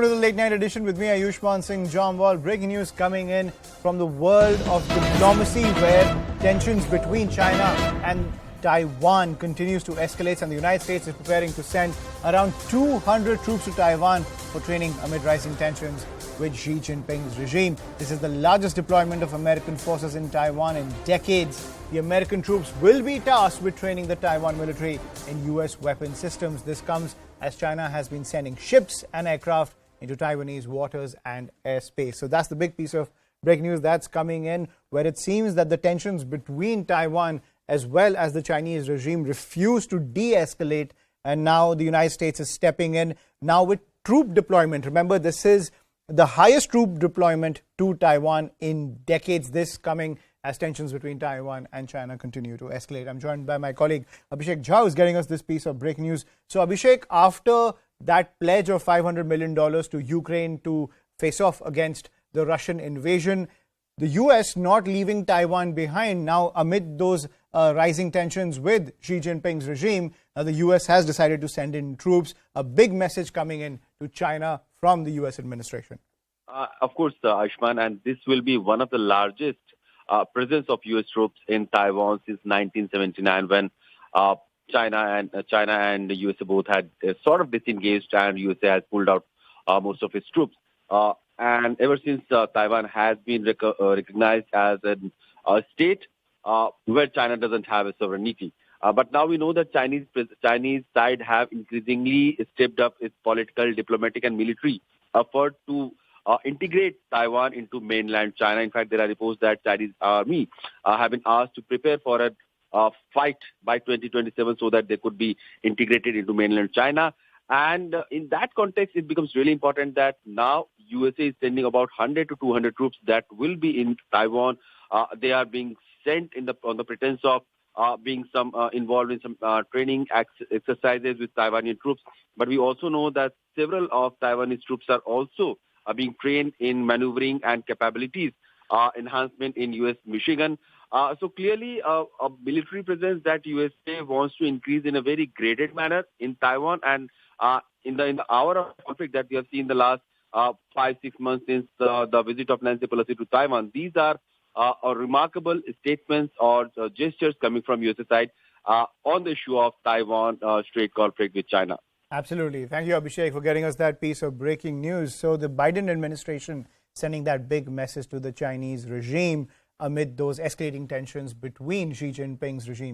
to the Late Night Edition with me, Ayushman Singh Jamwal. Breaking news coming in from the world of diplomacy, where tensions between China and Taiwan continues to escalate, and the United States is preparing to send around 200 troops to Taiwan for training amid rising tensions with Xi Jinping's regime. This is the largest deployment of American forces in Taiwan in decades. The American troops will be tasked with training the Taiwan military in U.S. weapon systems. This comes as China has been sending ships and aircraft into Taiwanese waters and airspace. So that's the big piece of breaking news that's coming in, where it seems that the tensions between Taiwan as well as the Chinese regime refuse to de-escalate, and now the United States is stepping in now with troop deployment. Remember, this is the highest troop deployment to Taiwan in decades, this coming as tensions between Taiwan and China continue to escalate. I'm joined by my colleague Abhishek Jha, who's getting us this piece of breaking news. So Abhishek, after that pledge of $500 million to Ukraine to face off against the Russian invasion, the US not leaving Taiwan behind. Now, amid those rising tensions with Xi Jinping's regime, the US has decided to send in troops. A big message coming in to China from the US administration. Of course, Ayushman, and this will be one of the largest presence of U.S. troops in Taiwan since 1979, when China and the USA both had sort of disengaged, and USA has pulled out most of its troops. And ever since Taiwan has been recognized as a state where China doesn't have a sovereignty. But now we know that Chinese side have increasingly stepped up its political, diplomatic, and military effort to integrate Taiwan into mainland China. In fact, there are reports that Chinese army have been asked to prepare for a fight by 2027 so that they could be integrated into mainland China. And in that context, it becomes really important that now USA is sending about 100 to 200 troops that will be in Taiwan. They are being sent on the pretense of being involved in some training exercises with Taiwanese troops. But we also know that several of Taiwanese troops are also being trained in maneuvering and capabilities enhancement in U.S. Michigan. So clearly, a military presence that USA wants to increase in a very graded manner in Taiwan, and in the hour of conflict that we have seen the last 5-6 months since the visit of Nancy Pelosi to Taiwan. These are remarkable statements or gestures coming from USA side on the issue of Taiwan Strait conflict with China. Absolutely. Thank you, Abhishek, for getting us that piece of breaking news. So the Biden administration sending that big message to the Chinese regime amid those escalating tensions between Xi Jinping's regime